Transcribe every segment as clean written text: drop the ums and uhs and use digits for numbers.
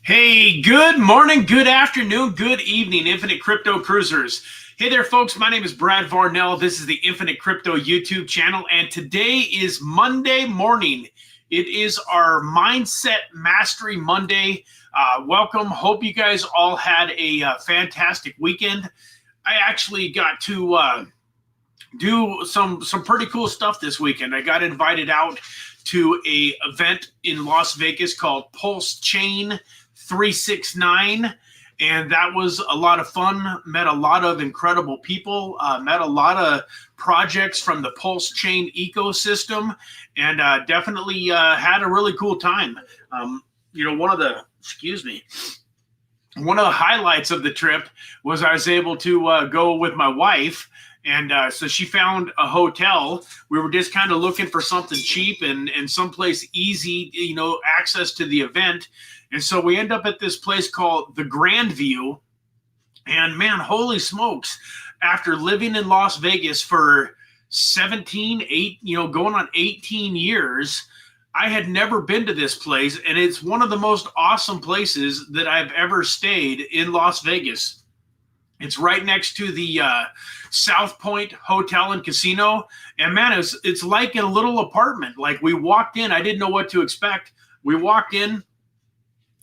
Hey, good morning, good afternoon, good evening, Infinite Crypto Cruisers. Hey there, folks. My name is Brad Varnell. This is the Infinite Crypto YouTube channel, and today is Monday morning. It is our Mindset Mastery Monday. Welcome. Hope you guys all had a fantastic weekend. I actually got to do some pretty cool stuff this weekend. I got invited out to a event in Las Vegas called Pulse Chain 369, and that was a lot of fun. Met a lot of incredible people, met a lot of projects from the Pulse Chain ecosystem, and definitely had a really cool time. One of the highlights of the trip was I was able to go with my wife. And so she found a hotel. We were just kind of looking for something cheap and someplace easy, access to the event. And so we end up at this place called the Grand View. And man, holy smokes, after living in Las Vegas for going on 18 years, I had never been to this place. And it's one of the most awesome places that I've ever stayed in Las Vegas. It's right next to the South Point Hotel and Casino. And man, it's like a little apartment. Like we walked in, I didn't know what to expect. We walked in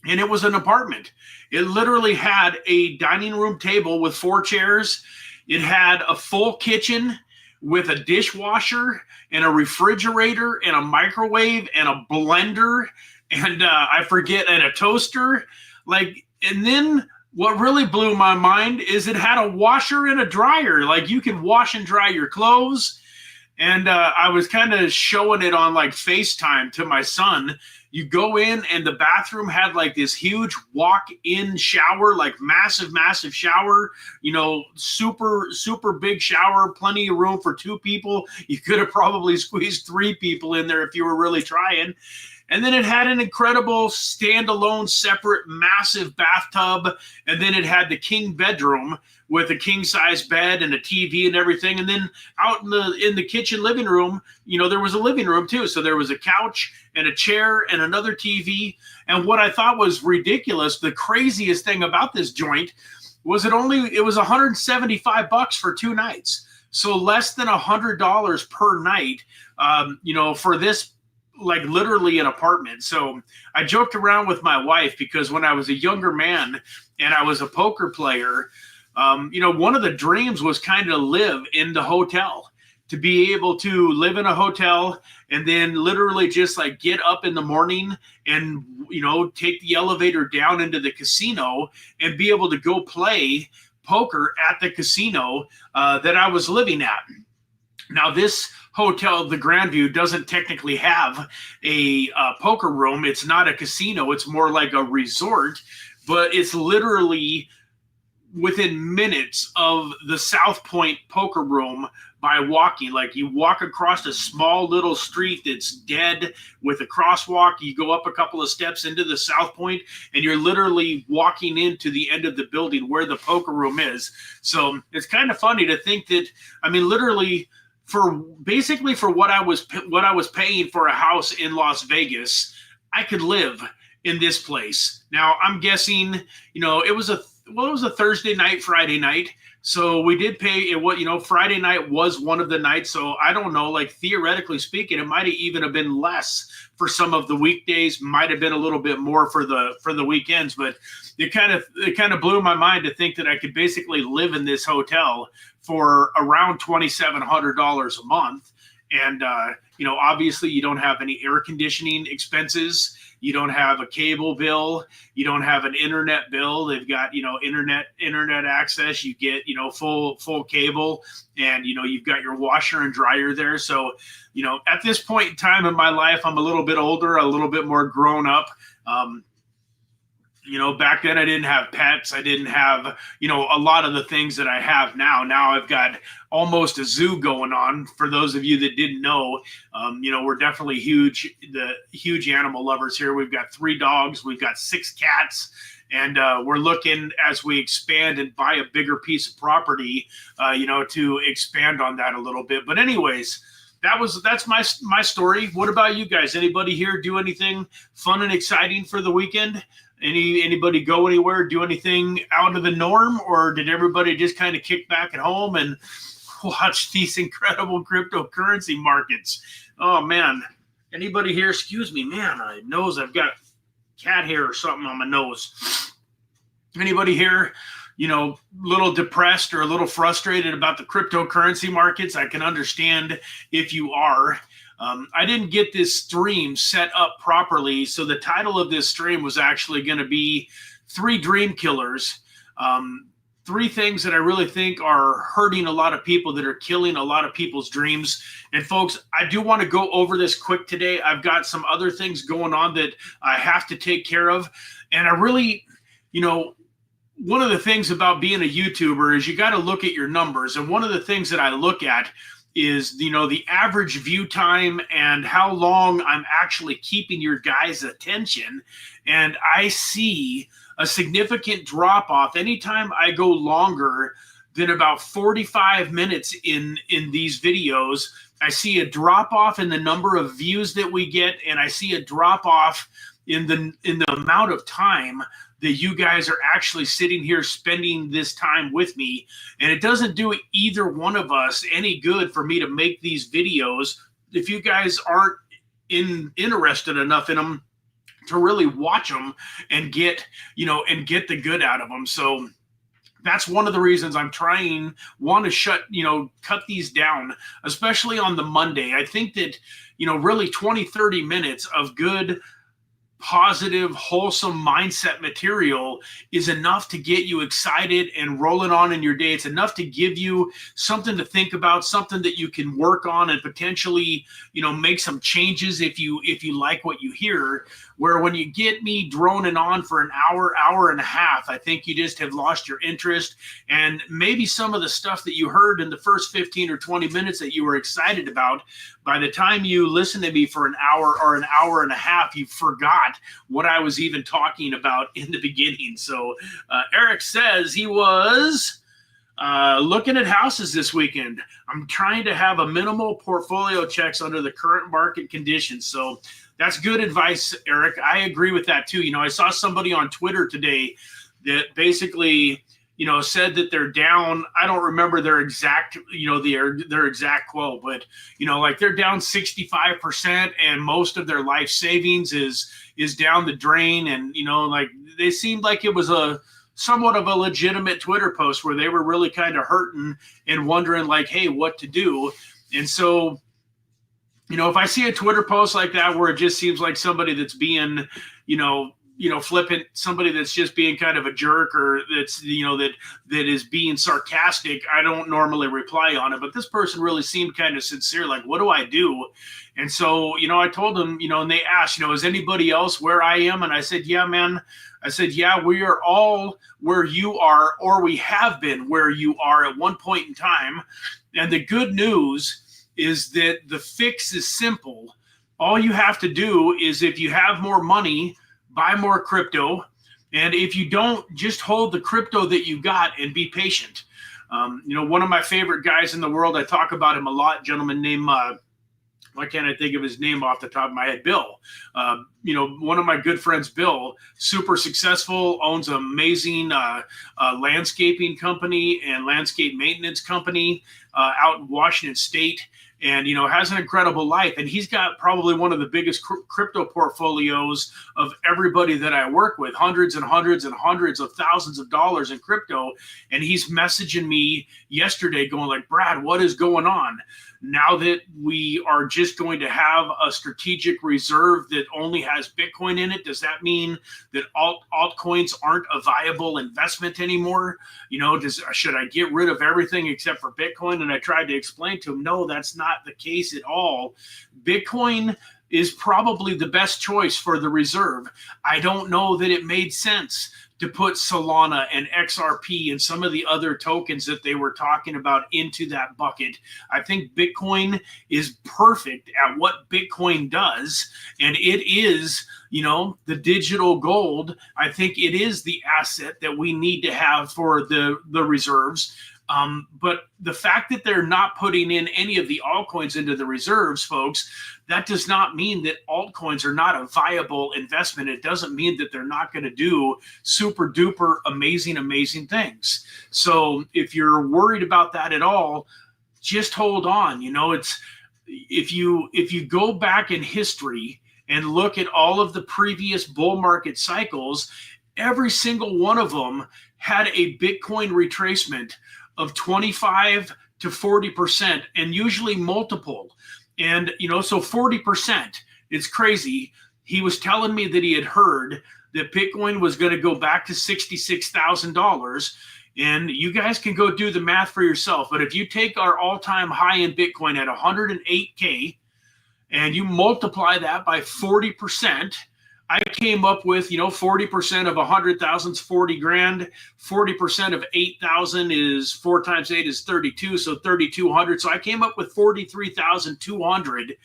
and it was an apartment. It literally had a dining room table with 4 chairs. It had a full kitchen with a dishwasher and a refrigerator and a microwave and a blender and and a toaster. And then what really blew my mind is it had a washer and a dryer. Like you could wash and dry your clothes. And I was kind of showing it on like FaceTime to my son. You go in and the bathroom had like this huge walk-in shower, like massive shower, super big shower, plenty of room for 2 people. You could have probably squeezed 3 people in there if you were really trying. And then it had an incredible standalone, separate, massive bathtub. And then it had the king bedroom with a king-size bed and a TV and everything. And then out in the kitchen living room, there was a living room too. So there was a couch and a chair and another TV. And what I thought was ridiculous, the craziest thing about this joint was it was $175 for 2 nights. So less than $100 per night, for this, like literally an apartment. So I joked around with my wife because when I was a younger man and I was a poker player, one of the dreams was kind of live in the hotel, to be able to live in a hotel and then literally just like get up in the morning and, take the elevator down into the casino and be able to go play poker at the casino that I was living at. Now, this hotel, the Grandview, doesn't technically have a poker room. It's not a casino. It's more like a resort, but it's literally within minutes of the South Point poker room by walking. Like you walk across a small little street that's dead with a crosswalk. You go up a couple of steps into the South Point and you're literally walking into the end of the building where the poker room is. So it's kind of funny to think that, literally, for what I was paying for a house in Las Vegas, I could live in this place. Now I'm guessing, it was a Thursday night, Friday night. So we did pay it. Friday night was one of the nights. So I don't know, like theoretically speaking, it might even have been less for some of the weekdays, might have been a little bit more for the weekends, but it kind of blew my mind to think that I could basically live in this hotel for around $2,700 a month. And, obviously you don't have any air conditioning expenses. You don't have a cable bill. You don't have an internet bill. They've got, internet access. You get, full cable, and, you've got your washer and dryer there. So, at this point in time in my life, I'm a little bit older, a little bit more grown up. Back then I didn't have pets. I didn't have, a lot of the things that I have now. Now I've got almost a zoo going on. For those of you that didn't know, we're definitely huge animal lovers here. We've got 3 dogs. We've got 6 cats. And we're looking, as we expand and buy a bigger piece of property, to expand on that a little bit. But anyways, that's my story. What about you guys? Anybody here do anything fun and exciting for the weekend? Anybody go anywhere, do anything out of the norm, or did everybody just kind of kick back at home and watch these incredible cryptocurrency markets? Oh man, anybody here? Excuse me, man, my nose. I've got cat hair or something on my nose. Anybody here, you know, a little depressed or a little frustrated about the cryptocurrency markets? I can understand if you are. I didn't get this stream set up properly, so the title of this stream was actually going to be 3 Dream Killers. 3 things that I really think are hurting a lot of people, that are killing a lot of people's dreams. And folks, I do want to go over this quick today. I've got some other things going on that I have to take care of. And I really, you know, one of the things about being a YouTuber is you got to look at your numbers. And one of the things that I look at is, you know, the average view time and how long I'm actually keeping your guys' attention. And I see a significant drop off anytime I go longer than about 45 minutes in these videos. I see a drop off in the number of views that we get, and I see a drop off in the amount of time that you guys are actually sitting here spending this time with me. And it doesn't do either one of us any good for me to make these videos if you guys aren't interested enough in them to really watch them and get, you know, and get the good out of them. So that's one of the reasons I'm want to cut these down, especially on the Monday. I think that, you know, really 20, 30 minutes of good, positive, wholesome mindset material is enough to get you excited and rolling on in your day. It's enough to give you something to think about, something that you can work on and potentially, you know, make some changes if you like what you hear. Where when you get me droning on for an hour, hour and a half, I think you just have lost your interest. And maybe some of the stuff that you heard in the first 15 or 20 minutes that you were excited about, by the time you listen to me for an hour or an hour and a half, you forgot what I was even talking about in the beginning. So Eric says he was looking at houses this weekend. I'm trying to have a minimal portfolio checks under the current market conditions. So that's good advice, Eric. I agree with that too. You know, I saw somebody on Twitter today that basically, you know, said that they're down. I don't remember their exact, you know, their exact quote, but, you know, like they're down 65% and most of their life savings is down the drain. And, you know, like they seemed like it was a somewhat of a legitimate Twitter post where they were really kind of hurting and wondering like, hey, what to do. And so, you know, if I see a Twitter post like that where it just seems like somebody that's being, you know, flippant, somebody that's just being kind of a jerk, or that's, you know, that is being sarcastic, I don't normally reply on it. But this person really seemed kind of sincere, like, what do I do? And so, you know, I told them, you know, and they asked, you know, is anybody else where I am? And I said, yeah, man. I said, yeah, we are all where you are, or we have been where you are at one point in time. And the good news is that the fix is simple. All you have to do is, if you have more money, buy more crypto. And if you don't, just hold the crypto that you got and be patient. You know, one of my favorite guys in the world, I talk about him a lot, gentleman named, why can't I think of his name off the top of my head? Bill. You know, one of my good friends, Bill, super successful, owns an amazing landscaping company and landscape maintenance company out in Washington State. And, you know, has an incredible life. And he's got probably one of the biggest crypto portfolios of everybody that I work with, hundreds and hundreds and hundreds of thousands of dollars in crypto. And he's messaging me yesterday going like, Brad, what is going on? Now that we are just going to have a strategic reserve that only has Bitcoin in it, does that mean that altcoins aren't a viable investment anymore? You know, should I get rid of everything except for Bitcoin? And I tried to explain to him, no, that's not the case at all. Bitcoin is probably the best choice for the reserve. I don't know that it made sense to put Solana and XRP and some of the other tokens that they were talking about into that bucket. I think Bitcoin is perfect at what Bitcoin does. And it is, the digital gold, I think it is the asset that we need to have for the reserves. But the fact that they're not putting in any of the altcoins into the reserves, folks, that does not mean that altcoins are not a viable investment. It doesn't mean that they're not going to do super duper amazing things. So if you're worried about that at all, just hold on. It's if you go back in history and look at all of the previous bull market cycles, every single one of them had a Bitcoin retracement of 25 to 40%, and usually multiple. And, so 40%, it's crazy. He was telling me that he had heard that Bitcoin was going to go back to $66,000. And you guys can go do the math for yourself. But if you take our all-time high in Bitcoin at 108K and you multiply that by 40%, I came up with, 40% of 100,000 is 40 grand. 40% of 8,000 is 4 times 8 is 32. So 3,200. So I came up with 43,200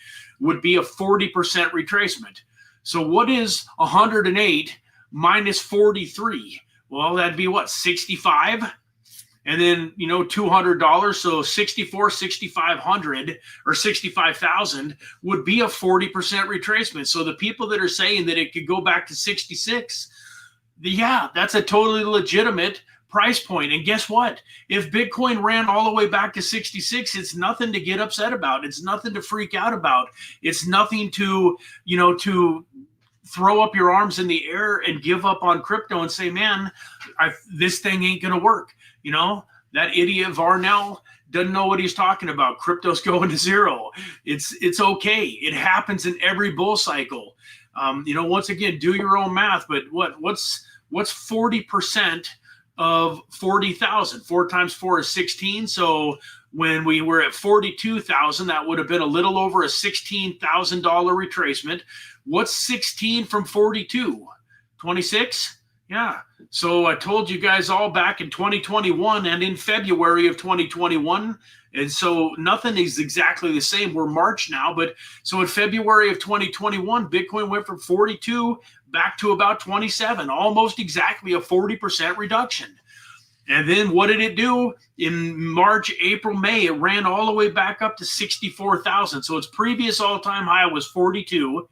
would be a 40% retracement. So what is 108 minus 43? Well, that'd be what, 65? And then, $200. So 6,500 or 65,000 would be a 40% retracement. So the people that are saying that it could go back to 66, yeah, that's a totally legitimate price point. And guess what? If Bitcoin ran all the way back to 66, it's nothing to get upset about. It's nothing to freak out about. It's nothing to, to throw up your arms in the air and give up on crypto and say, man, this thing ain't going to work. That idiot Varnell doesn't know what he's talking about. Crypto's going to zero. It's okay. It happens in every bull cycle. Once again, do your own math. But what's 40% of 40,000? 4 times 4 is 16. So when we were at 42,000, that would have been a little over a $16,000 retracement. What's 16 from 42? 26? Yeah. So I told you guys all back in 2021 and in February of 2021. And so nothing is exactly the same. We're March now. But so in February of 2021, Bitcoin went from 42 back to about 27, almost exactly a 40% reduction. And then what did it do? In March, April, May, it ran all the way back up to 64,000. So its previous all-time high was 42.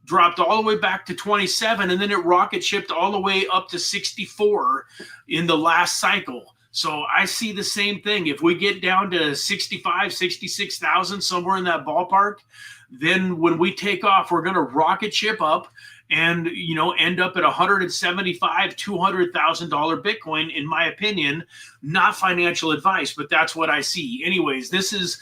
Dropped all the way back to 27, and then it rocket shipped all the way up to 64 in the last cycle. So I see the same thing. If we get down to 65, 66,000, somewhere in that ballpark, then when we take off, we're going to rocket ship up and, end up at $175,000, $200,000 Bitcoin, in my opinion. Not financial advice, but that's what I see. Anyways, this is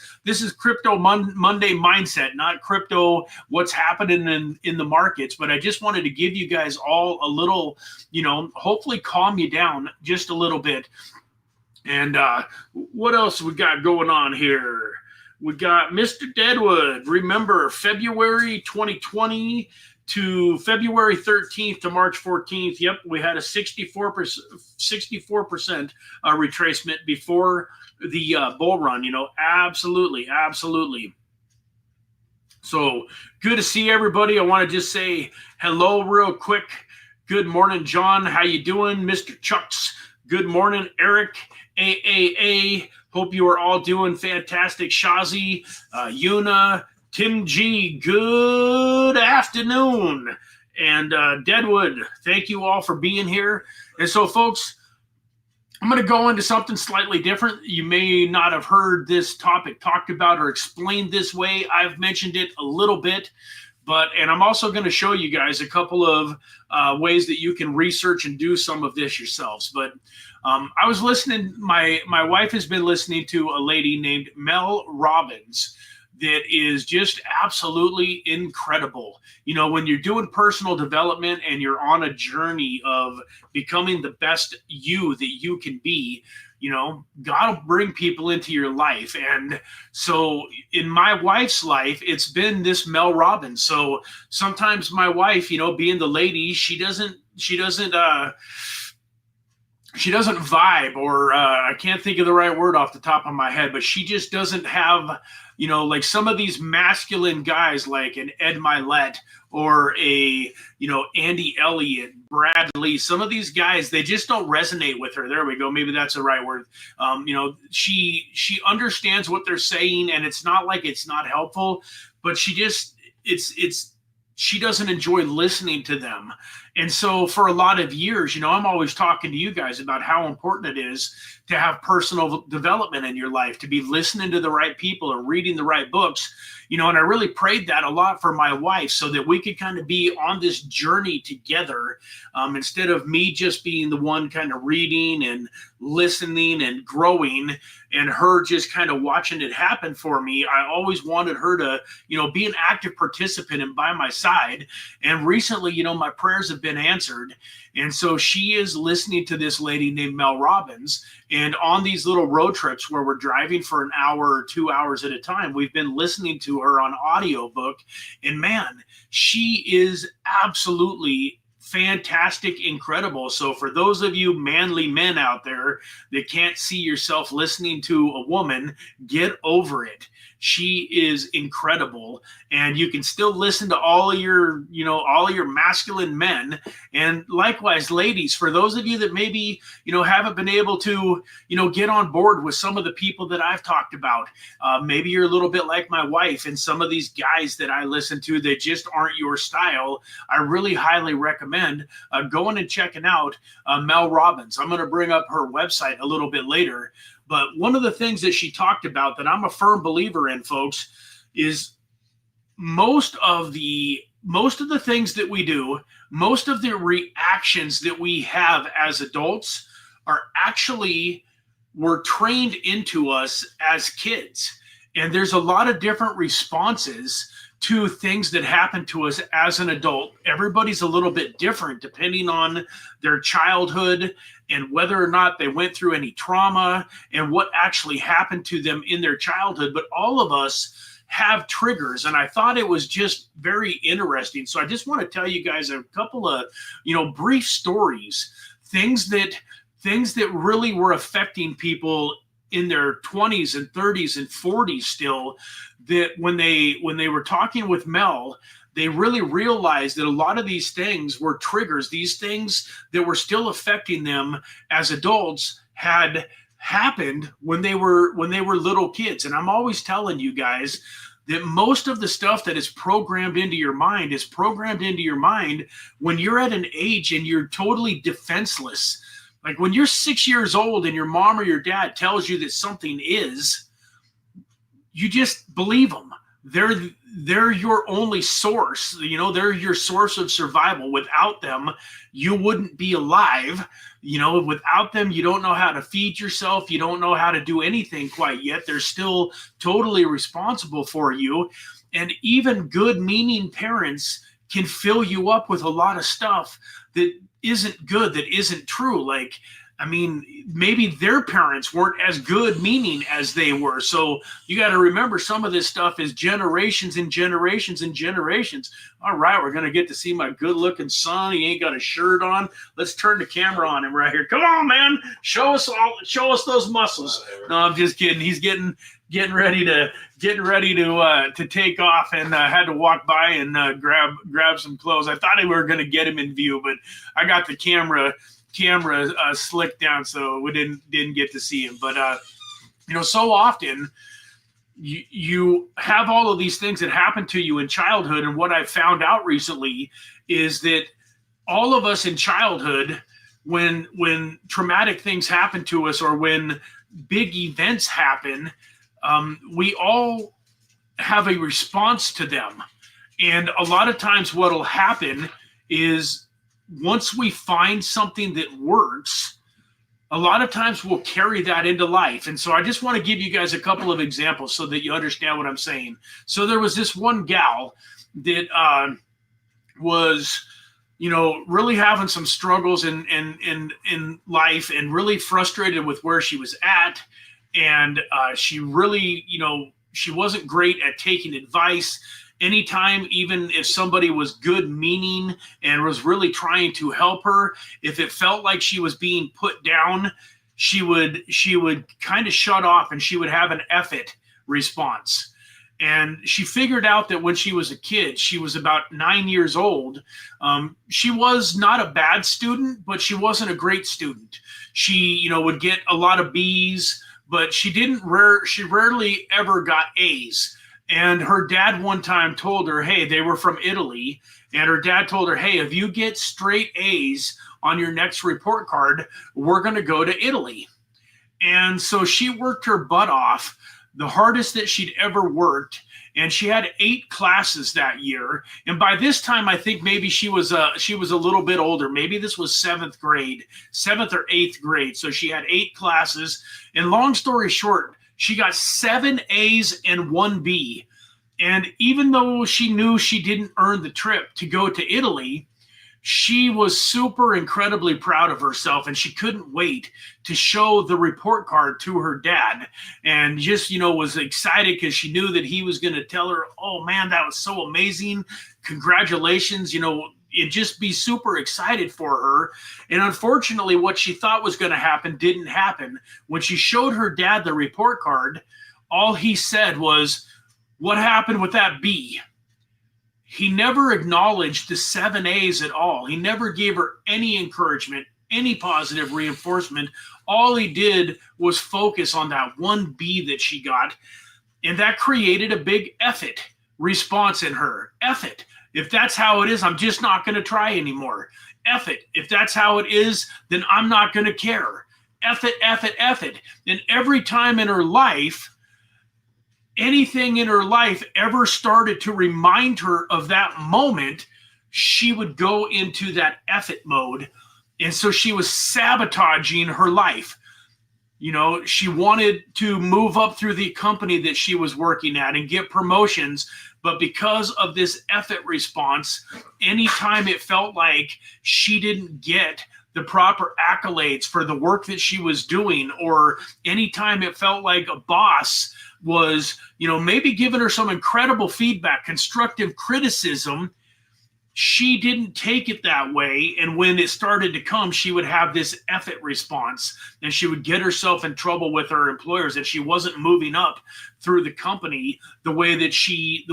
Crypto Monday mindset, not crypto what's happening in the markets. But I just wanted to give you guys all a little, hopefully calm you down just a little bit. And what else we got going on here? We got Mr. Deadwood. Remember, February 2020 to February 13th to March 14th. Yep, we had a 64% retracement before the bull run. Absolutely. So good to see everybody. I want to just say hello real quick. Good morning, John. How you doing, Mr. Chucks? Good morning, Eric. AAA. Hope you are all doing fantastic. Shazi, Yuna, Tim G, good afternoon. And Deadwood, thank you all for being here. And so, folks, I'm going to go into something slightly different. You may not have heard this topic talked about or explained this way. I've mentioned it a little bit, and I'm also going to show you guys a couple of ways that you can research and do some of this yourselves. But I was listening, my wife has been listening to a lady named Mel Robbins that is just absolutely incredible. When you're doing personal development and you're on a journey of becoming the best you that you can be, God will bring people into your life. And so in my wife's life, it's been this Mel Robbins. So sometimes my wife, being the lady, she doesn't she doesn't vibe, or I can't think of the right word off the top of my head, but she just doesn't have, you know, like some of these masculine guys like an Ed Mylett or a, you know, Andy Elliott, Bradley, some of these guys, they just don't resonate with her. There we go. Maybe that's the right word. You know, she understands what they're saying, and it's not like it's not helpful, but she just, she doesn't enjoy listening to them. And so for a lot of years, you know, I'm always talking to you guys about how important it is to have personal development in your life, to be listening to the right people or reading the right books, you know, and I really prayed that a lot for my wife so that we could kind of be on this journey together, instead of me just being the one kind of reading and listening and growing and her just kind of watching it happen for me. I always wanted her to, you know, be an active participant and by my side. And recently, you know, my prayers have been answered. And so she is listening to this lady named Mel Robbins. And on these little road trips where we're driving for an hour or 2 hours at a time, we've been listening to her on audiobook. And man, she is absolutely fantastic, incredible. So for those of you manly men out there that can't see yourself listening to a woman, get over it. She is incredible, and you can still listen to all of your, you know, all of your masculine men. And likewise, ladies, for those of you that maybe, you know, haven't been able to, you know, get on board with some of the people that I've talked about, maybe you're a little bit like my wife and some of these guys that I listen to that just aren't your style. I really highly recommend going and checking out Mel Robbins. I'm going to bring up her website a little bit later. But one of the things that she talked about that I'm a firm believer in, folks, is most of the things that we do, most of the reactions that we have as adults are actually were trained into us as kids. And there's a lot of different responses to things that happen to us as an adult. Everybody's a little bit different depending on their childhood and whether or not they went through any trauma and what actually happened to them in their childhood. But all of us have triggers, and I thought it was just very interesting. So I just want to tell you guys a couple of, you know, brief stories, things that really were affecting people in their 20s and 30s and 40s still, that when they were talking with Mel, they really realized that a lot of these things were triggers. These things that were still affecting them as adults had happened when they were little kids. And I'm always telling you guys that most of the stuff that is programmed into your mind is programmed into your mind when you're at an age and you're totally defenseless. Like when you're 6 years old and your mom or your dad tells you that something is, you just believe them. They're your only source. You know, they're your source of survival. Without them, you wouldn't be alive. You know, without them, you don't know how to feed yourself. You don't know how to do anything quite yet. They're still totally responsible for you. And even good meaning parents can fill you up with a lot of stuff that isn't good, that isn't true. Like, I mean, maybe their parents weren't as good meaning as they were. So you got to remember some of this stuff is generations and generations and generations. All right, we're going to get to see my good looking son. He ain't got a shirt on. Let's turn the camera on him right here. Come on, man. Show us those muscles. No, I'm just kidding. He's getting ready to take off, and had to walk by and grab some clothes. I thought we were going to get him in view, but I got the camera slicked down, so we didn't get to see him. But you know, so often you have all of these things that happen to you in childhood, and what I've found out recently is that all of us in childhood, when traumatic things happen to us or when big events happen, we all have a response to them. And a lot of times what'll happen is once we find something that works, a lot of times we'll carry that into life. And so I just want to give you guys a couple of examples so that you understand what I'm saying. So there was this one gal that was, you know, really having some struggles in life and really frustrated with where she was at. And she really, you know, she wasn't great at taking advice. anytime, even if somebody was good meaning and was really trying to help her, if it felt like she was being put down, she would kind of shut off, and she would have an F it response. And she figured out that when she was a kid, she was about 9 years old. She was not a bad student, but she wasn't a great student. She, would get a lot of B's, but she rarely ever got A's. And her dad one time told her, hey, they were from Italy. And her dad told her, hey, if you get straight A's on your next report card, we're going to go to Italy. And so she worked her butt off, the hardest that she'd ever worked, and she had 8 classes that year. And by this time, I think maybe she was a little bit older. Maybe this was 7th or 8th grade. So she had 8 classes. And long story short, she got 7 A's and 1 B. And even though she knew she didn't earn the trip to go to Italy, she was super incredibly proud of herself, and she couldn't wait to show the report card to her dad, and just, was excited because she knew that he was going to tell her, oh man, that was so amazing. Congratulations, and just be super excited for her. And unfortunately, what she thought was going to happen didn't happen. When she showed her dad the report card, all he said was, what happened with that B? He never acknowledged the 7 A's at all. He never gave her any encouragement, any positive reinforcement. All he did was focus on that 1 B that she got. And that created a big F it response in her. F it. If that's how it is, I'm just not going to try anymore. F it. If that's how it is, then I'm not going to care. F it, F it, F it. And every time in her life, anything in her life ever started to remind her of that moment, she would go into that F it mode. And so she was sabotaging her life. She wanted to move up through the company that she was working at and get promotions. But because of this F it response, anytime it felt like she didn't get the proper accolades for the work that she was doing, or anytime it felt like a boss was, maybe giving her some incredible feedback, constructive criticism, she didn't take it that way. And when it started to come, she would have this F it response, and she would get herself in trouble with her employers that she wasn't moving up through the company the way that she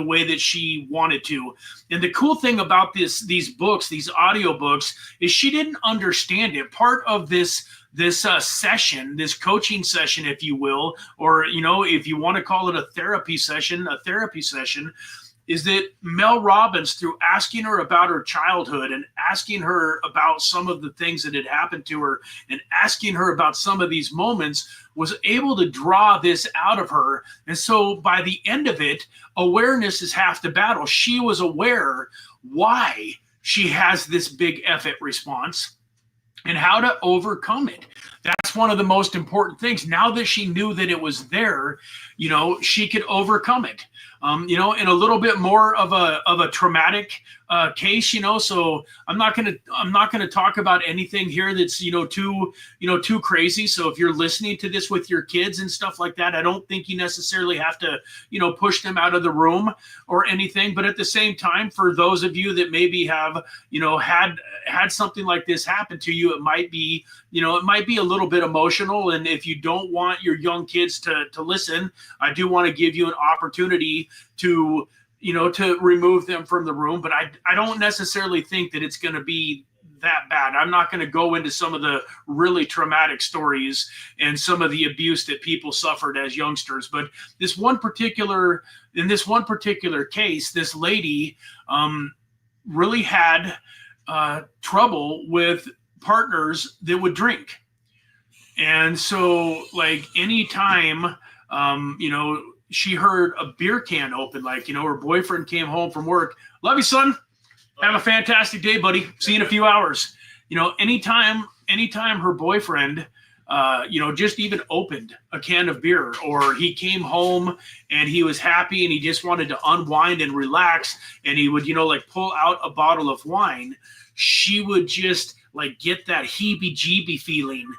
wanted to. And the cool thing about these books, these audio books, is she didn't understand it. Part of this session, this coaching session, if you will, or if you want to call it a therapy session, is that Mel Robbins, through asking her about her childhood and asking her about some of the things that had happened to her and asking her about some of these moments, was able to draw this out of her. And so by the end of it, awareness is half the battle. She was aware why she has this big F it response and how to overcome it. That's one of the most important things. Now that she knew that it was there, she could overcome it. In a little bit more of a traumatic case, so I'm not gonna talk about anything here that's too crazy. So if you're listening to this with your kids and stuff like that, I don't think you necessarily have to push them out of the room or anything. But at the same time, for those of you that maybe have had something like this happen to you, it might be a little bit emotional. And if you don't want your young kids to listen, I do want to give you an opportunity to remove them from the room. But I don't necessarily think that it's going to be that bad. I'm not going to go into some of the really traumatic stories and some of the abuse that people suffered as youngsters. But in this one particular case, this lady really had trouble with partners that would drink. And so anytime, she heard a beer can open, her boyfriend came home from work. Love you, son. Have a fantastic day, buddy. See you in a few hours. Anytime her boyfriend, just even opened a can of beer, or he came home and he was happy and he just wanted to unwind and relax, and he would, pull out a bottle of wine, she would just get that heebie-jeebie feeling.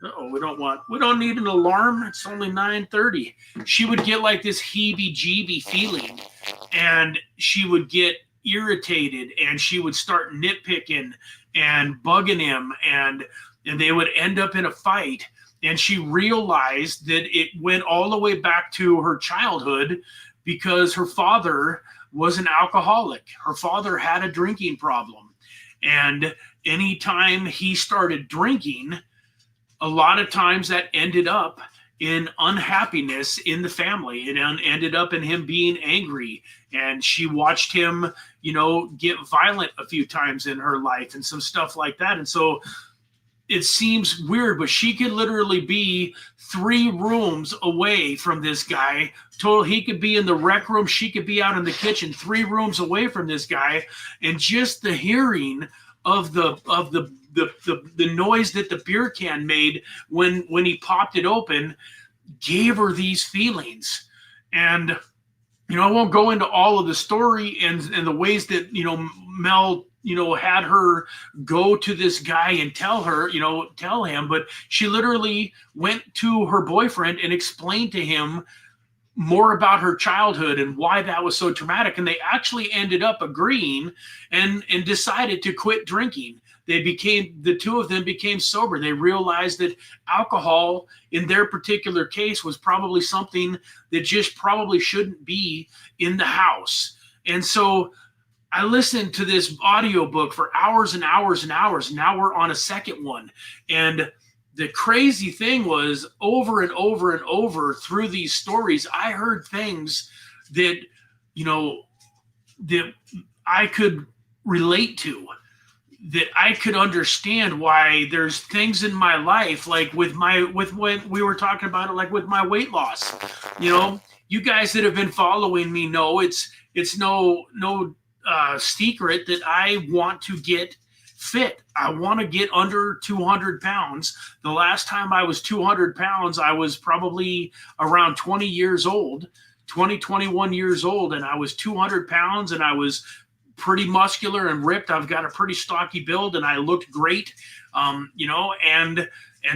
Oh, we don't need an alarm. It's only 9:30. She would get like this heebie-jeebie feeling, and she would get irritated, and she would start nitpicking and bugging him, and they would end up in a fight. And she realized that it went all the way back to her childhood because her father was an alcoholic. Her father had a drinking problem. And anytime he started drinking, a lot of times that ended up in unhappiness in the family. It ended up in him being angry. And she watched him, get violent a few times in her life and some stuff like that. And so it seems weird, but she could literally be 3 rooms away from this guy. He could be in the rec room. She could be out in the kitchen, 3 rooms away from this guy. And just the hearing of the noise that the beer can made when he popped it open gave her these feelings. And, I won't go into all of the story and the ways that, Mel, had her go to this guy and tell him, but she literally went to her boyfriend and explained to him more about her childhood and why that was so traumatic. And they actually ended up agreeing and decided to quit drinking. The 2 of them became sober. They realized that alcohol in their particular case was probably something that just probably shouldn't be in the house. And so I listened to this audiobook for hours and hours and hours. Now we're on a second one. And the crazy thing was, over and over and over through these stories, I heard things that, that I could relate to, that I could understand why there's things in my life, like with when we were talking about it, like with my weight loss. You guys that have been following me know it's no secret that I want to get fit. I want to get under 200 pounds. The last time I was 200 pounds, I was probably around 20 years old, 21 years old. And I was 200 pounds and I was pretty muscular and ripped. I've got a pretty stocky build and I looked great. And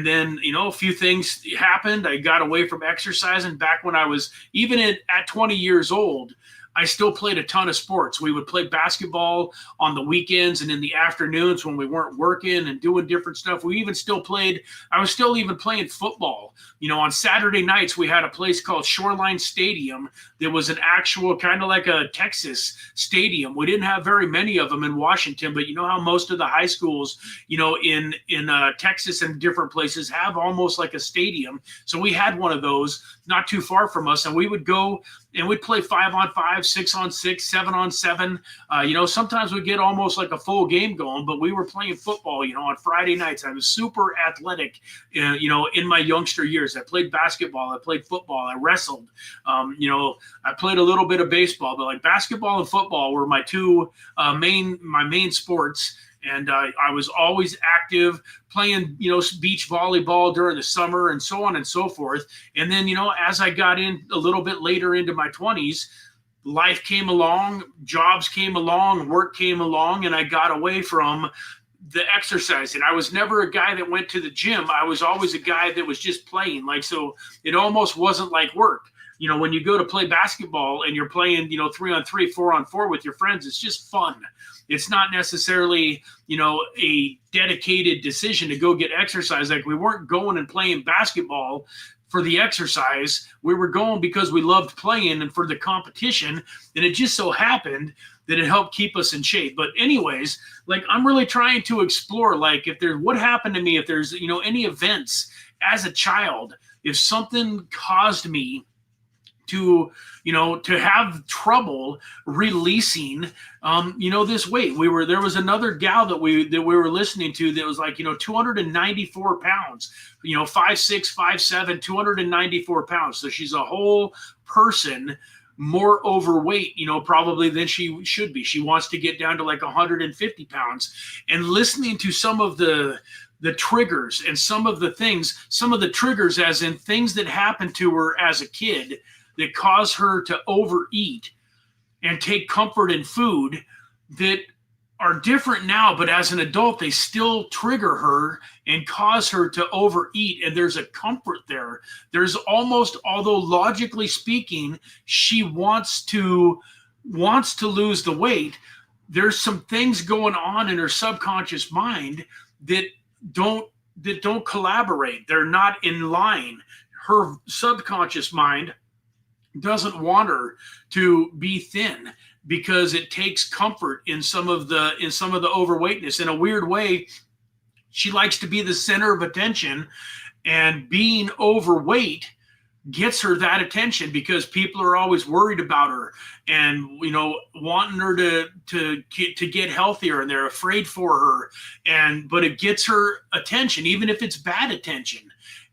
then, a few things happened. I got away from exercising. Back when I was even at 20 years old, I still played a ton of sports. We would play basketball on the weekends and in the afternoons when we weren't working and doing different stuff. I was still even playing football. On Saturday nights, we had a place called Shoreline Stadium. There was an actual kind of like a Texas stadium. We didn't have very many of them in Washington, but you know how most of the high schools, in Texas and different places have almost like a stadium. So we had one of those not too far from us, and we would go and we'd play 5-on-5, 6-on-6, 7-on-7. Sometimes we'd get almost like a full game going, but we were playing football, on Friday nights. I was super athletic, in my youngster years. I played basketball. I played football. I wrestled. I played a little bit of baseball, but like basketball and football were my main sports. And I was always active, playing, beach volleyball during the summer and so on and so forth. And then, as I got in a little bit later into my 20s, life came along, jobs came along, work came along, and I got away from the exercising. I was never a guy that went to the gym. I was always a guy that was just playing. So it almost wasn't like work. When you go to play basketball and you're playing, 3-on-3, 4-on-4 with your friends, it's just fun. It's not necessarily, a dedicated decision to go get exercise. Like we weren't going and playing basketball for the exercise. We were going because we loved playing and for the competition. And it just so happened that it helped keep us in shape. But anyways, like I'm really trying to explore, like what happened to me, if there's, any events as a child, if something caused me to have trouble releasing, this weight. There was another gal that we were listening to that was like, 294 pounds, 5'6", 5'7", 294 pounds. So she's a whole person more overweight, probably than she should be. She wants to get down to like 150 pounds. And listening to some of the triggers and some of the triggers as in things that happened to her as a kid that cause her to overeat and take comfort in food, that are different now, but as an adult, they still trigger her and cause her to overeat. And there's a comfort there. There's almost, although logically speaking, she wants to lose the weight, there's some things going on in her subconscious mind that don't collaborate. They're not in line. Her subconscious mind doesn't want her to be thin, because it takes comfort in some of the overweightness. In a weird way, she likes to be the center of attention, and being overweight gets her that attention because people are always worried about her and, you know, wanting her to get healthier, and they're afraid for her. But it gets her attention, even if it's bad attention.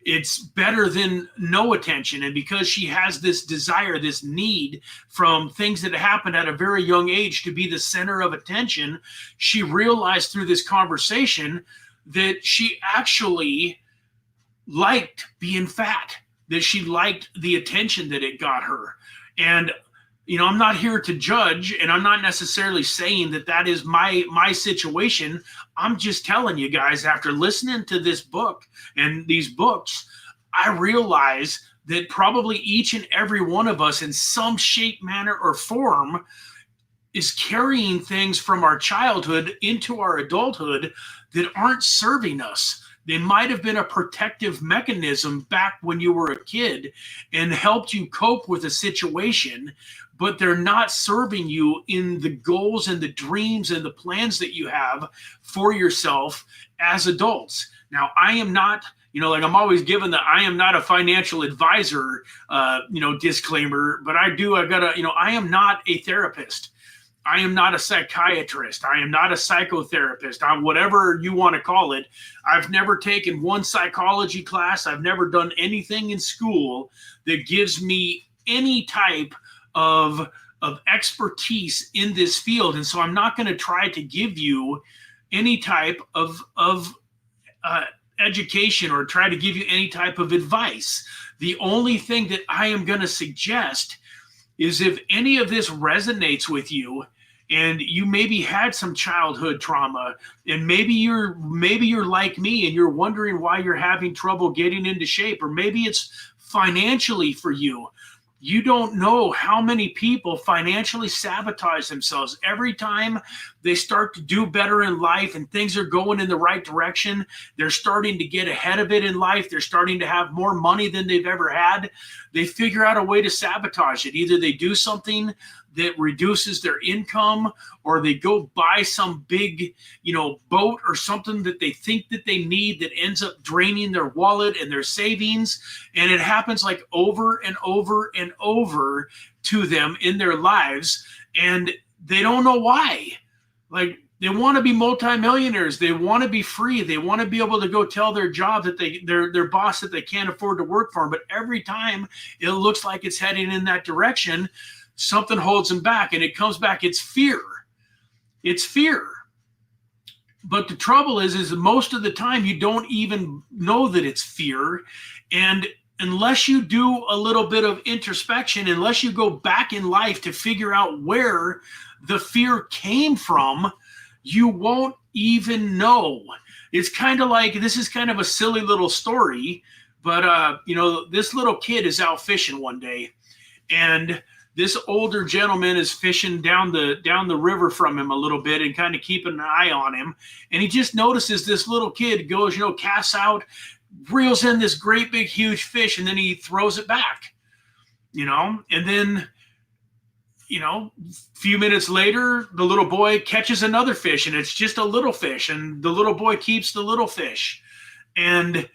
It's better than no attention. And because she has this desire, this need from things that happened at a very young age to be the center of attention, she realized through this conversation that she actually liked being fat, that she liked the attention that it got her. And, you know, I'm not here to judge, and I'm not necessarily saying that that is my situation. I'm just telling you guys, after listening to this book and these books, I realize that probably each and every one of us in some shape, manner, or form is carrying things from our childhood into our adulthood that aren't serving us. They might have been a protective mechanism back when you were a kid and helped you cope with a situation, but they're not serving you in the goals and the dreams and the plans that you have for yourself as adults. Now, I am not, you know, like I'm always given that I am not a financial advisor, disclaimer, but I am not a therapist. I am not a psychiatrist. I am not a psychotherapist. I'm whatever you want to call it. I've never taken one psychology class. I've never done anything in school that gives me any type of expertise in this field. And so I'm not going to try to give you any type of education or try to give you any type of advice. The only thing that I am going to suggest is if any of this resonates with you, and you maybe had some childhood trauma, and maybe you're like me and you're wondering why you're having trouble getting into shape, or maybe it's financially for you. You don't know how many people financially sabotage themselves. Every time they start to do better in life and things are going in the right direction, they're starting to get ahead of it in life. They're starting to have more money than they've ever had. They figure out a way to sabotage it. Either they do something that reduces their income, or they go buy some big, boat or something that they think that they need that ends up draining their wallet and their savings. And it happens like over and over and over to them in their lives. And they don't know why. Like, they want to be multimillionaires. They want to be free. They want to be able to go tell their job that their boss that they can't afford to work for them. But every time it looks like it's heading in that direction, something holds them back, and it comes back. It's fear. It's fear. But the trouble is most of the time you don't even know that it's fear. And unless you do a little bit of introspection, unless you go back in life to figure out where the fear came from, you won't even know. It's kind of like, this is kind of a silly little story, but this little kid is out fishing one day, and this older gentleman is fishing down the river from him a little bit and kind of keeping an eye on him. And he just notices this little kid goes, casts out, reels in this great big huge fish, and then he throws it back, and then, a few minutes later, the little boy catches another fish, and it's just a little fish, and the little boy keeps the little fish. And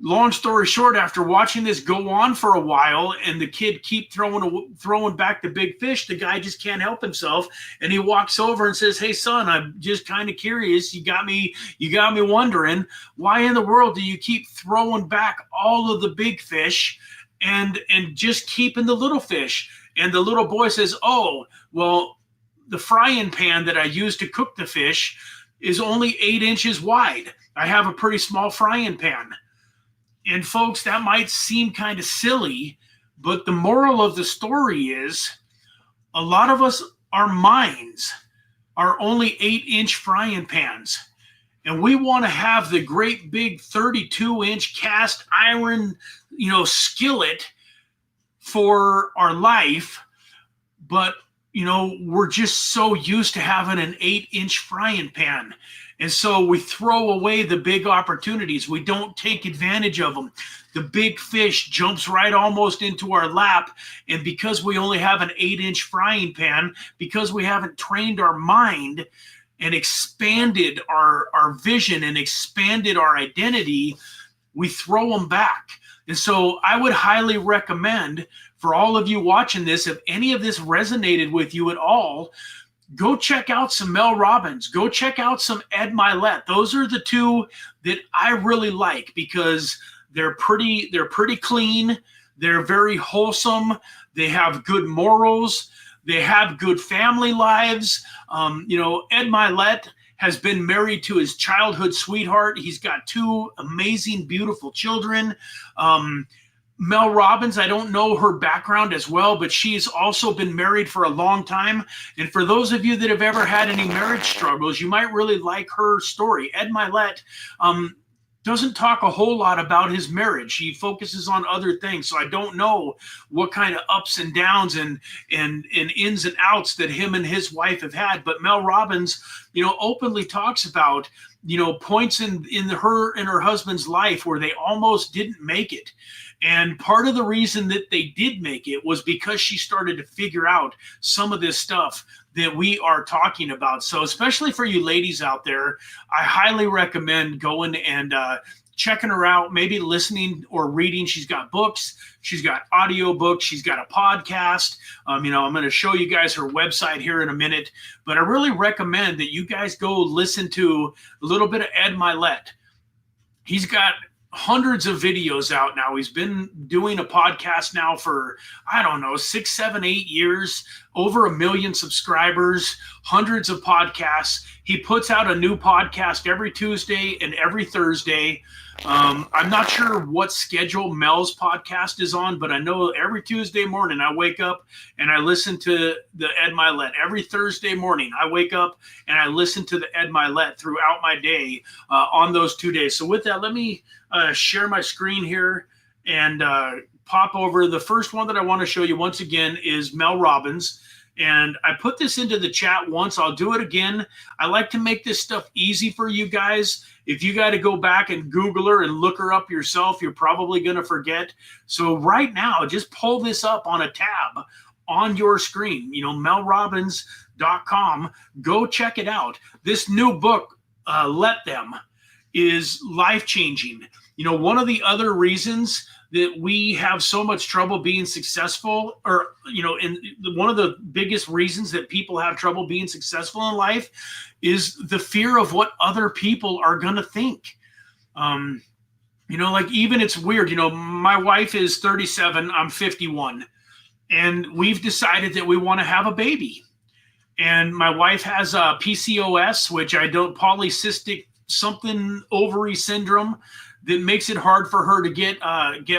long story short, after watching this go on for a while and the kid keep throwing back the big fish, the guy just can't help himself, and he walks over and says, "Hey son, I'm just kind of curious. You got me wondering, why in the world do you keep throwing back all of the big fish and just keeping the little fish?" And the little boy says, "Oh, well, the frying pan that I use to cook the fish is only 8 inches wide. I have a pretty small frying pan." And folks, that might seem kind of silly, but the moral of the story is a lot of us, our minds are only 8-inch frying pans. And we want to have the great big 32-inch cast iron, skillet for our life. But, we're just so used to having an 8-inch frying pan. And so we throw away the big opportunities. We don't take advantage of them. The big fish jumps right almost into our lap. And because we only have an 8-inch frying pan, because we haven't trained our mind and expanded our vision and expanded our identity, we throw them back. And so I would highly recommend for all of you watching this, if any of this resonated with you at all, go check out some Mel Robbins. Go check out some Ed Mylett. Those are the two that I really like because they're pretty clean. They're very wholesome. They have good morals. They have good family lives. Ed Mylett has been married to his childhood sweetheart. He's got 2 amazing, beautiful children. Mel Robbins, I don't know her background as well, but she's also been married for a long time. And for those of you that have ever had any marriage struggles, you might really like her story. Ed Mylett doesn't talk a whole lot about his marriage. He focuses on other things. So I don't know what kind of ups and downs and ins and outs that him and his wife have had. But Mel Robbins, openly talks about, points in her husband's life where they almost didn't make it. And part of the reason that they did make it was because she started to figure out some of this stuff that we are talking about. So especially for you ladies out there, I highly recommend going and checking her out, maybe listening or reading. She's got books. She's got audio books. She's got a podcast. I'm going to show you guys her website here in a minute. But I really recommend that you guys go listen to a little bit of Ed Mylett. He's got hundreds of videos out now. He's been doing a podcast now for, 6, 7, 8 years, over 1 million subscribers, hundreds of podcasts. He puts out a new podcast every Tuesday and every Thursday. I'm not sure what schedule Mel's podcast is on, but I know every Tuesday morning I wake up and I listen to the Ed Mylett. Every Thursday morning I wake up and I listen to the Ed Mylett throughout my day on those 2 days. So with that, let me share my screen here and pop over. The first one that I want to show you once again is Mel Robbins. And I put this into the chat once. I'll do it again. I like to make this stuff easy for you guys. If you got to go back and Google her and look her up yourself, you're probably going to forget. So right now, just pull this up on a tab on your screen, melrobbins.com. Go check it out. This new book, Let Them, is life-changing. One of the other reasons that we have so much trouble being successful, or, one of the biggest reasons that people have trouble being successful in life is the fear of what other people are going to think. Even it's weird, my wife is 37, I'm 51, and we've decided that we want to have a baby. And my wife has a PCOS, which polycystic something ovary syndrome, that makes it hard for her to get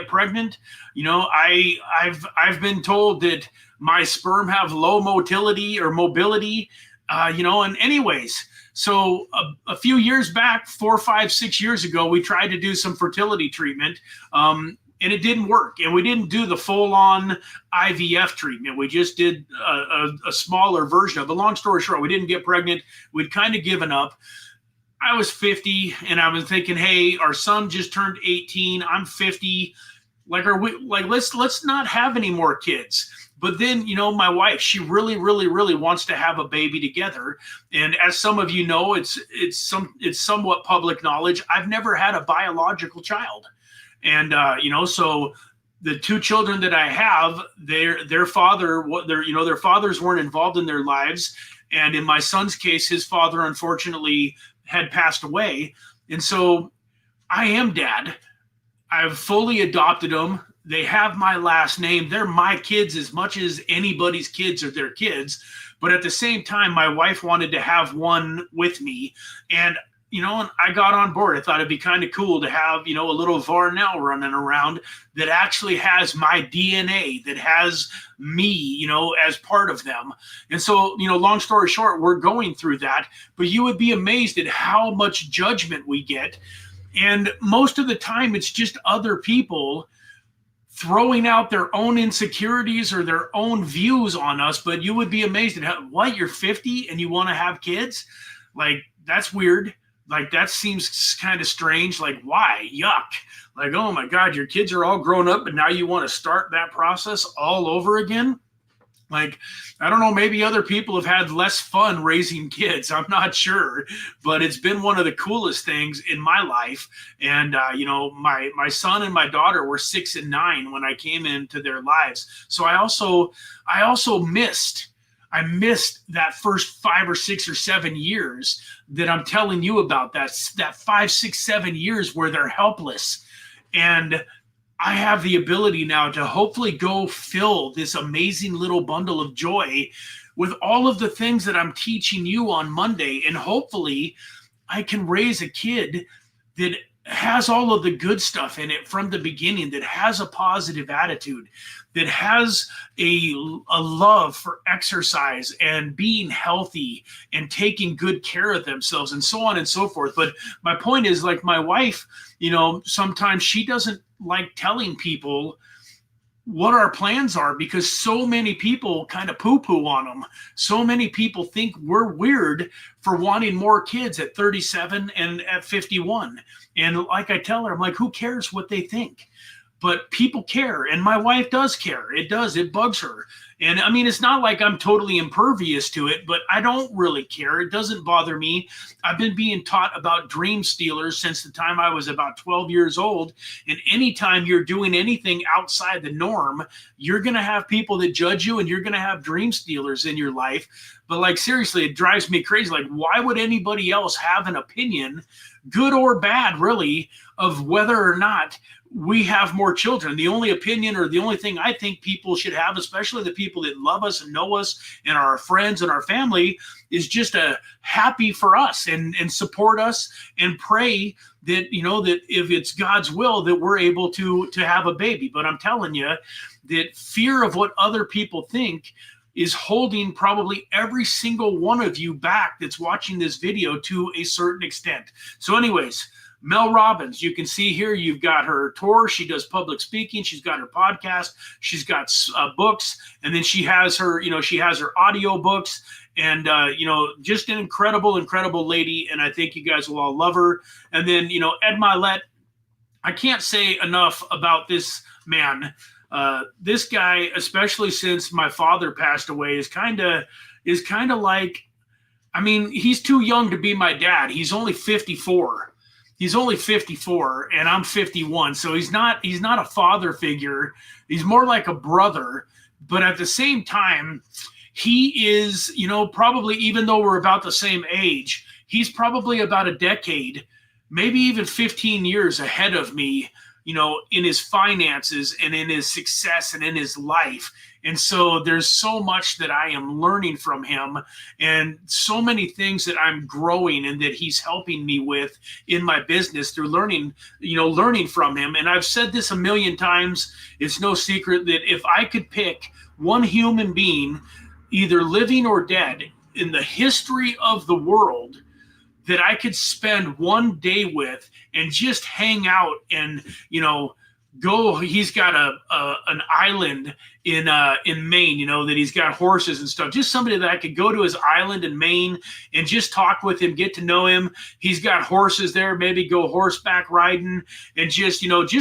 pregnant. I've been told that my sperm have low motility or mobility, and anyways. So a few years back, 4, 5, 6 years ago, we tried to do some fertility treatment, and it didn't work. And we didn't do the full-on IVF treatment. We just did a smaller version of it. Long story short, we didn't get pregnant. We'd kind of given up. I was 50 and I was thinking, hey, our son just turned 18. I'm 50. Let's not have any more kids. But then, my wife, she really, really, really wants to have a baby together. And as some of you know, it's somewhat public knowledge. I've never had a biological child. And, so the 2 children that I have, their fathers weren't involved in their lives. And in my son's case, his father, unfortunately, had passed away. And so I am dad. I've fully adopted them. They have my last name. They're my kids as much as anybody's kids are their kids. But at the same time, my wife wanted to have one with me. And and I got on board. I thought it'd be kind of cool to have, a little Varnell running around that actually has my DNA, that has me, as part of them. And so, long story short, we're going through that, but you would be amazed at how much judgment we get. And most of the time it's just other people throwing out their own insecurities or their own views on us. But you would be amazed at how, what, you're 50 and you want to have kids? Like, that's weird. Like, that seems kind of strange. Like, why? Yuck. Like, oh my God, your kids are all grown up and now you want to start that process all over again? Like, I don't know, maybe other people have had less fun raising kids. I'm not sure, but it's been one of the coolest things in my life. And, my son and my daughter were 6 and 9 when I came into their lives. So I also missed that first 5 or 6 or 7 years that I'm telling you about, that 5, 6, 7 years where they're helpless. And I have the ability now to hopefully go fill this amazing little bundle of joy with all of the things that I'm teaching you on Monday. And hopefully I can raise a kid that has all of the good stuff in it from the beginning, that has a positive attitude, that has a love for exercise and being healthy and taking good care of themselves and so on and so forth. But my point is, like, my wife, sometimes she doesn't like telling people what our plans are because so many people kind of poo-poo on them. So many people think we're weird for wanting more kids at 37 and at 51. And like I tell her, I'm like, who cares what they think? But people care, and my wife does care. It bugs her. And I mean, it's not like I'm totally impervious to it, but I don't really care. It doesn't bother me. I've been being taught about dream stealers since the time I was about 12 years old. And anytime you're doing anything outside the norm, you're going to have people that judge you, and you're going to have dream stealers in your life. But like, seriously, it drives me crazy. Like, why would anybody else have an opinion, good or bad, really, of whether or not we have more children? The only opinion, or the only thing I think people should have, especially the people that love us and know us and our friends and our family, is just a happy for us and support us and pray that, that if it's God's will, that we're able to have a baby. But I'm telling you that fear of what other people think is holding probably every single one of you back that's watching this video to a certain extent. So anyways, Mel Robbins, you can see here, you've got her tour. She does public speaking. She's got her podcast. She's got books. And then she has her, she has her audio books. And, just an incredible, incredible lady. And I think you guys will all love her. And then, Ed Mylett, I can't say enough about this man. This guy, especially since my father passed away, is kind of like, I mean, he's too young to be my dad. He's only 54. He's only 54 and I'm 51. So he's not a father figure. He's more like a brother. But at the same time, he is, probably, even though we're about the same age, he's probably about a decade, maybe even 15 years ahead of me, in his finances and in his success and in his life. And so there's so much that I am learning from him, and so many things that I'm growing and that he's helping me with in my business through learning from him. And I've said this a million times. It's no secret that if I could pick one human being, either living or dead, in the history of the world, that I could spend one day with and just hang out and, go. He's got an island in Maine, that he's got horses and stuff. Just somebody that I could go to his island in Maine and just talk with him, get to know him. He's got horses there, maybe go horseback riding and just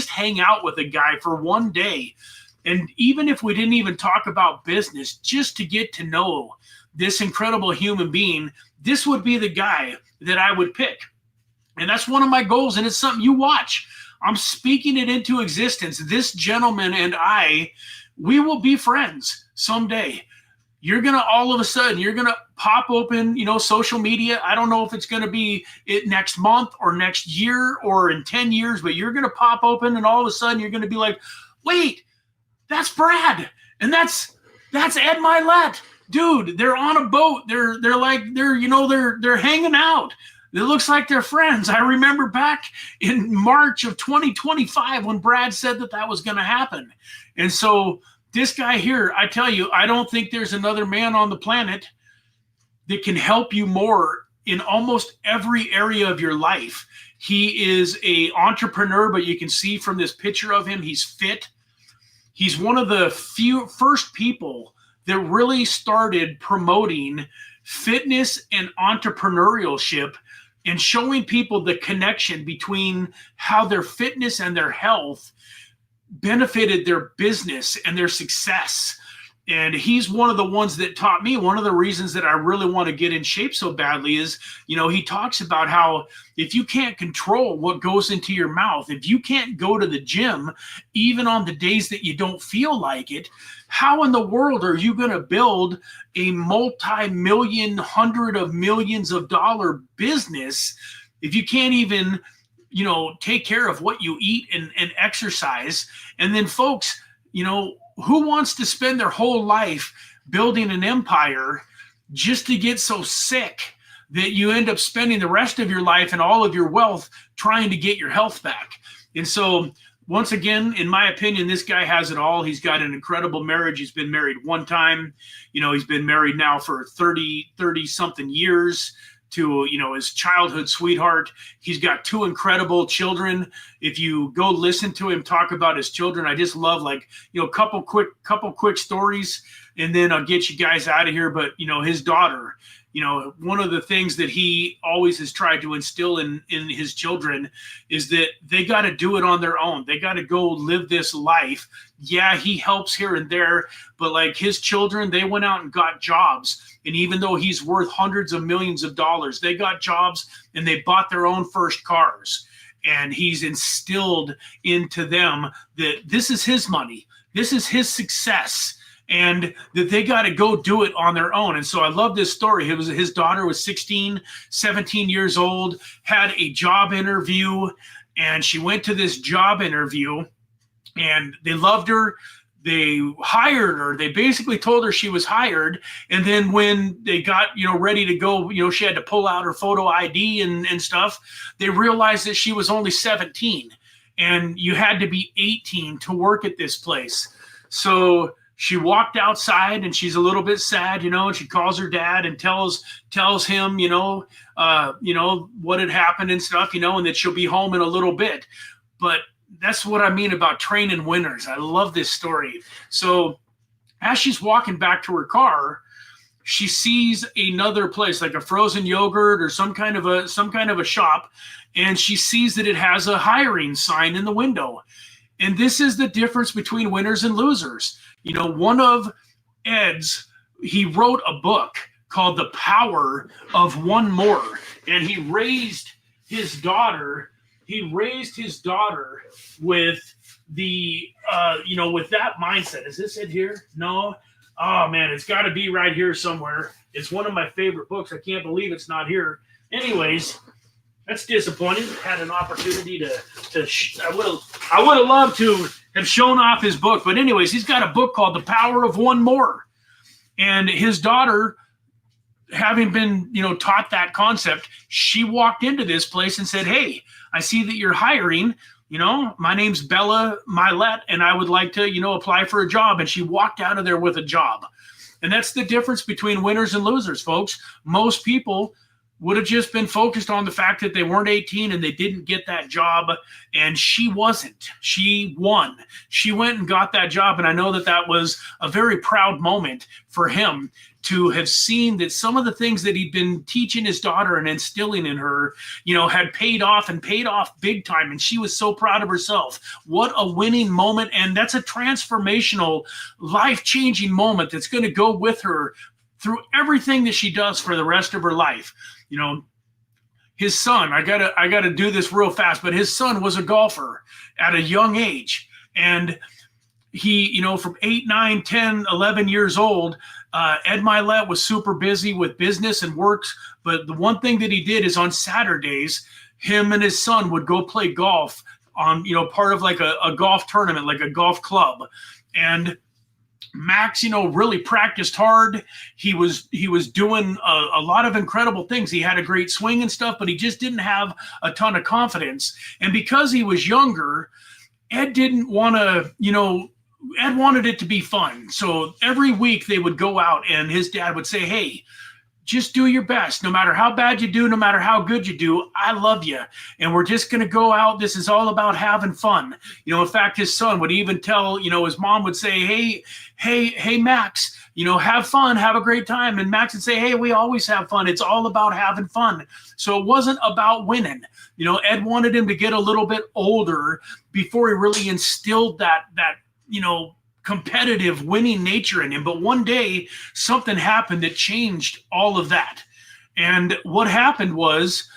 hang out with a guy for one day. And even if we didn't even talk about business, just to get to know this incredible human being, this would be the guy that I would pick. And that's one of my goals. And it's something you watch. I'm speaking it into existence. This gentleman and I, we will be friends someday. You're going to, all of a sudden, you're going to pop open, social media. I don't know if it's going to be it next month or next year or in 10 years, but you're going to pop open and all of a sudden you're going to be like, wait, that's Brad. And that's Ed Mylett. Dude, they're on a boat. They're hanging out. It looks like they're friends. I remember back in March of 2025 when Brad said that that was going to happen. And so this guy here, I tell you, I don't think there's another man on the planet that can help you more in almost every area of your life. He is an entrepreneur, but you can see from this picture of him, he's fit. He's one of the first people that really started promoting fitness and entrepreneurship and showing people the connection between how their fitness and their health benefited their business and their success. And he's one of the ones that taught me. One of the reasons that I really want to get in shape so badly is, you know, he talks about how if you can't control what goes into your mouth, if you can't go to the gym, even on the days that you don't feel like it, how in the world are you going to build a multi-million, hundred of millions of dollar business if you can't even, you know, take care of what you eat and exercise? And then folks, you know, who wants to spend their whole life building an empire just to get so sick that you end up spending the rest of your life and all of your wealth trying to get your health back? And so once again, in my opinion, this guy has it all. He's got an incredible marriage. He's been married one time. You know, he's been married now for 30 something years to, you know, his childhood sweetheart. He's got 2 incredible children. If you go listen to him talk about his children, I just love, like, you know, couple quick stories, and then I'll get you guys out of here. But, you know, his daughter, you know, one of the things that he always has tried to instill in his children is that they got to do it on their own. They got to go live this life. Yeah, he helps here and there, but like his children, they went out and got jobs. And even though he's worth hundreds of millions of dollars, they got jobs and they bought their own first cars. And he's instilled into them that this is his money, this is his success, and that they got to go do it on their own. And so I love this story. It was his daughter was 16, 17 years old, had a job interview, and she went to this job interview and they loved her. They hired her. They basically told her she was hired. And then when they got, you know, ready to go, you know, she had to pull out her photo ID and stuff. They realized that she was only 17 and you had to be 18 to work at this place. So she walked outside and she's a little bit sad, you know, and she calls her dad and tells him, you know, what had happened and stuff, you know, and that she'll be home in a little bit. But that's what I mean about training winners. I love this story. So as she's walking back to her car, she sees another place, like a frozen yogurt or some kind of a shop, and she sees that it has a hiring sign in the window. And this is the difference between winners and losers. You know, one of Ed's, he wrote a book called The Power of One More, and he raised his daughter with the, with that mindset. Is this it here? No. Oh man, it's got to be right here somewhere. It's one of my favorite books. I can't believe it's not here. Anyways, that's disappointing. Had an opportunity I would have loved to have shown off his book. But anyways, he's got a book called The Power of One More. And his daughter, having been, you know, taught that concept, she walked into this place and said, "Hey, I see that you're hiring. You know, my name's Ed Mylett, and I would like to, you know, apply for a job." And she walked out of there with a job. And that's the difference between winners and losers, folks. Most people would have just been focused on the fact that they weren't 18 and they didn't get that job. And she wasn't. She won. She went and got that job. And I know that that was a very proud moment for him to have seen that some of the things that he'd been teaching his daughter and instilling in her, you know, had paid off and paid off big time. And she was so proud of herself. What a winning moment. And that's a transformational, life-changing moment that's going to go with her through everything that she does for the rest of her life. You know, his son, I gotta do this real fast, but his son was a golfer at a young age. And he, you know, from 8, 9, 10, 11 years old, Ed Mylett was super busy with business and works. But the one thing that he did is on Saturdays, him and his son would go play golf on, you know, part of like a golf tournament, like a golf club. And Max, really practiced hard. He was doing a lot of incredible things. He had a great swing and stuff, but he just didn't have a ton of confidence. And because he was younger, Ed didn't want to, Ed wanted it to be fun. So every week they would go out and his dad would say, hey, just do your best. No matter how bad you do, no matter how good you do, I love you. And we're just going to go out. This is all about having fun. In fact, his son would even tell, his mom would say, hey, Max, have fun, have a great time. And Max would say, hey, we always have fun. It's all about having fun. So it wasn't about winning. Ed wanted him to get a little bit older before he really instilled that competitive winning nature in him. But one day something happened that changed all of that. And what happened was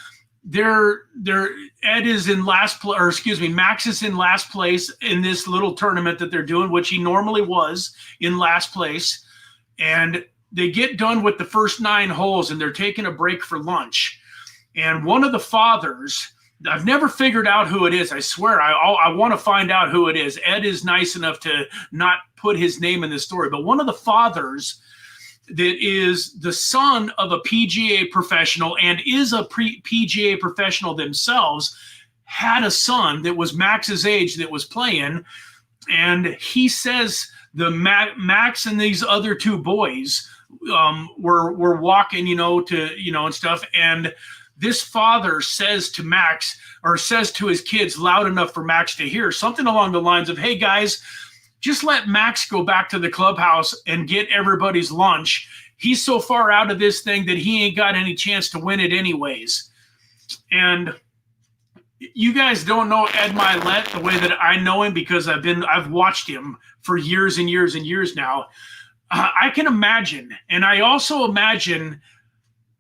Ed is in last place, or excuse me, Max is in last place in this little tournament that they're doing, which he normally was in last place. And they get done with the first 9 holes and they're taking a break for lunch. And one of the fathers, I've never figured out who it is. I swear, I want to find out who it is. Ed is nice enough to not put his name in the story, but one of the fathers that is the son of a PGA professional and is a PGA professional themselves had a son that was Max's age that was playing, and he says the Max and these other 2 boys were walking, and stuff, and this father says to Max, or says to his kids loud enough for Max to hear, something along the lines of, hey guys, just let Max go back to the clubhouse and get everybody's lunch. He's so far out of this thing that he ain't got any chance to win it anyways. And you guys don't know Ed Mylett the way that I know him, because I've watched him for years and years and years now. I can imagine, and I also imagine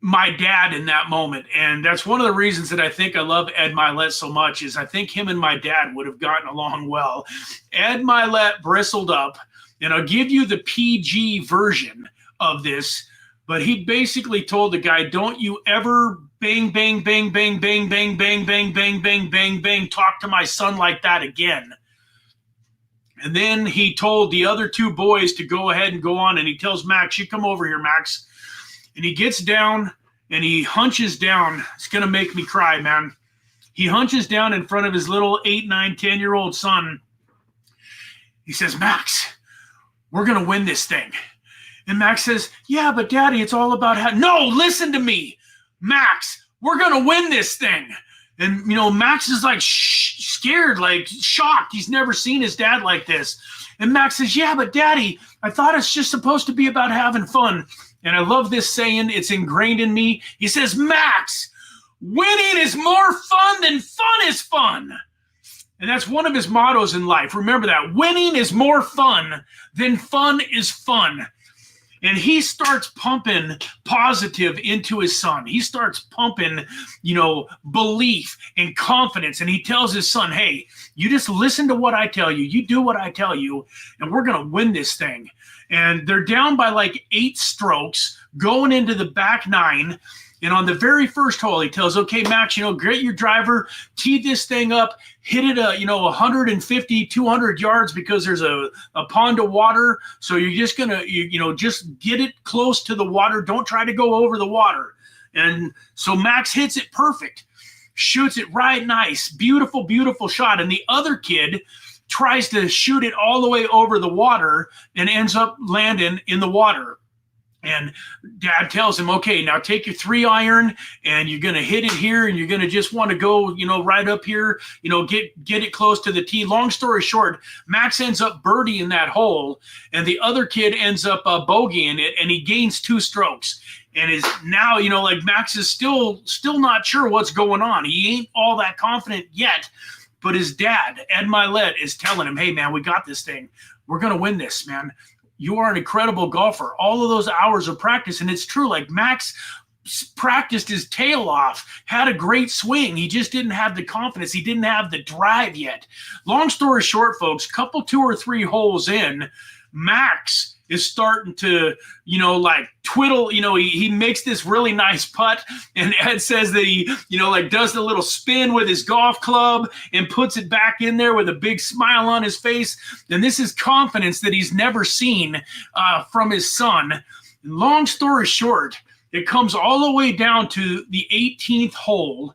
my dad in that moment. And that's one of the reasons that I think I love Ed Mylett so much, is I think him and my dad would have gotten along well. Ed Mylett bristled up, and I'll give you the PG version of this, but he basically told the guy, don't you ever bang, bang, bang, bang, bang, bang, bang, bang, bang, bang, bang, bang, talk to my son like that again. And then he told the other 2 boys to go ahead and go on, and he tells Max, you come over here, Max. And he gets down and he hunches down. It's going to make me cry, man. He hunches down in front of his little 8, 9, 10-year-old son. He says, Max, we're going to win this thing. And Max says, yeah, but Daddy, it's all about no, listen to me. Max, we're going to win this thing. And, Max is like scared, like shocked. He's never seen his dad like this. And Max says, yeah, but Daddy, I thought it's just supposed to be about having fun. And I love this saying. It's ingrained in me. He says, Max, winning is more fun than fun is fun. And that's one of his mottos in life. Remember that. Winning is more fun than fun is fun. And he starts pumping positive into his son. He starts pumping, belief and confidence. And he tells his son, hey, you just listen to what I tell you. You do what I tell you, and we're going to win this thing. And they're down by like 8 strokes going into the back 9. And on the very first hole, he tells, okay, Max, get your driver, tee this thing up, hit it, 150, 200 yards, because there's a pond of water. So you're just going to, just get it close to the water. Don't try to go over the water. And so Max hits it perfect, shoots it right nice, beautiful, beautiful shot. And the other kid tries to shoot it all the way over the water and ends up landing in the water. And Dad tells him, okay, now take your 3-iron and you're going to hit it here, and you're going to just want to go, right up here, get it close to the tee. Long story short, Max ends up birdieing that hole, and the other kid ends up bogeying it, and he gains 2 strokes. And is now, like Max is still not sure what's going on. He ain't all that confident yet, but his dad, Ed Mylett, is telling him, hey, man, we got this thing. We're going to win this, man. You are an incredible golfer. All of those hours of practice. And it's true, like Max practiced his tail off, had a great swing. He just didn't have the confidence. He didn't have the drive yet. Long story short, folks, couple 2 or 3 holes in, Max is starting to, like twiddle, he makes this really nice putt, and Ed says that he, like does the little spin with his golf club and puts it back in there with a big smile on his face. And this is confidence that he's never seen from his son. And long story short, it comes all the way down to the 18th hole,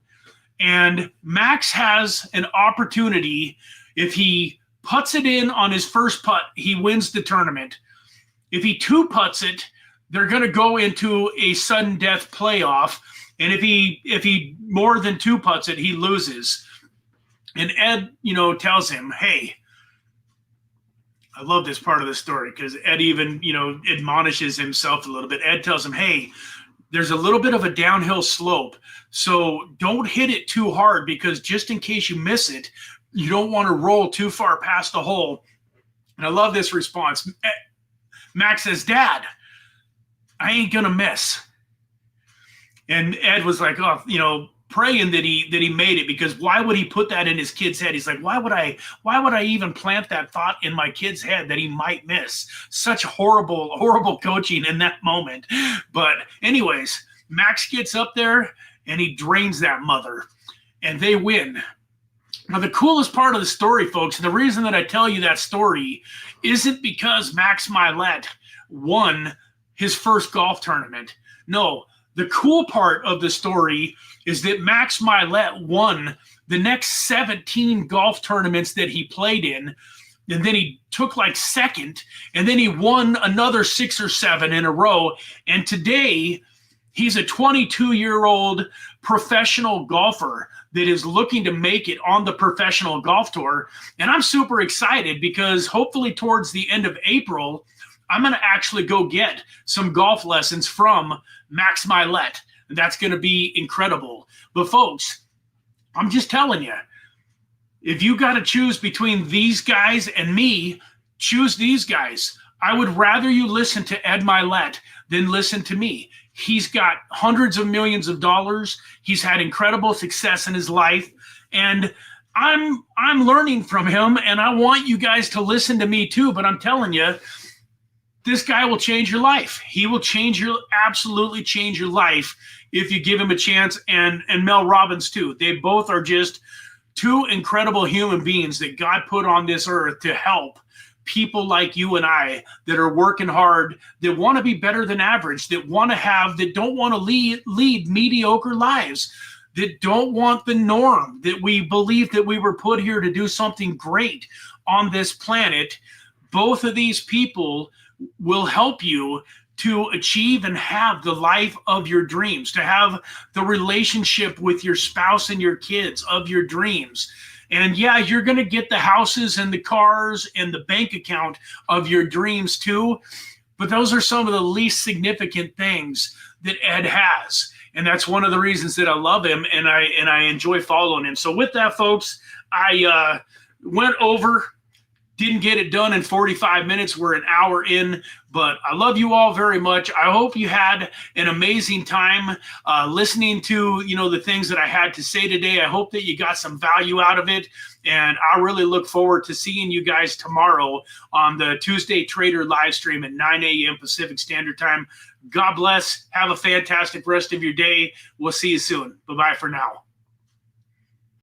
and Max has an opportunity. If he putts it in on his first putt, he wins the tournament. If he two putts it, they're going to go into a sudden death playoff. And if he more than two putts it, he loses. And Ed, tells him, hey, I love this part of the story because Ed even, admonishes himself a little bit. Ed tells him, hey, there's a little bit of a downhill slope, so don't hit it too hard, because just in case you miss it, you don't want to roll too far past the hole. And I love this response. Max says, Dad, I ain't going to miss. And Ed was like, oh, praying that he made it, because why would he put that in his kid's head? He's like, why would I even plant that thought in my kid's head that he might miss? Such horrible coaching in that moment. But anyways, Max gets up there and he drains that mother, and they win. Now, the coolest part of the story, folks, the reason that I tell you that story isn't because Max Mylett won his first golf tournament. No, the cool part of the story is that Max Mylett won the next 17 golf tournaments that he played in, and then he took like second, and then he won another 6 or 7 in a row. And today, he's a 22-year-old professional golfer that is looking to make it on the professional golf tour. And I'm super excited because hopefully towards the end of April, I'm going to actually go get some golf lessons from Max Mylett. That's going to be incredible. But folks, I'm just telling you, if you got to choose between these guys and me, choose these guys. I would rather you listen to Ed Mylett than listen to me. He's got hundreds of millions of dollars. He's had incredible success in his life. And I'm learning from him, and I want you guys to listen to me too. But I'm telling you, this guy will change your life. He will absolutely change your life if you give him a chance. And Mel Robbins too. They both are just two incredible human beings that God put on this earth to help people like you and I that are working hard, that want to be better than average, that don't want to lead mediocre lives, that don't want the norm, that we believe that we were put here to do something great on this planet. Both of these people will help you to achieve and have the life of your dreams, to have the relationship with your spouse and your kids of your dreams. And yeah, you're going to get the houses and the cars and the bank account of your dreams too. But those are some of the least significant things that Ed has. And that's one of the reasons that I love him and I enjoy following him. So with that, folks, I went over. Didn't get it done in 45 minutes. We're an hour in, but I love you all very much. I hope you had an amazing time listening to, the things that I had to say today. I hope that you got some value out of it, and I really look forward to seeing you guys tomorrow on the Tuesday Trader live stream at 9 a.m. Pacific Standard Time. God bless. Have a fantastic rest of your day. We'll see you soon. Bye-bye for now.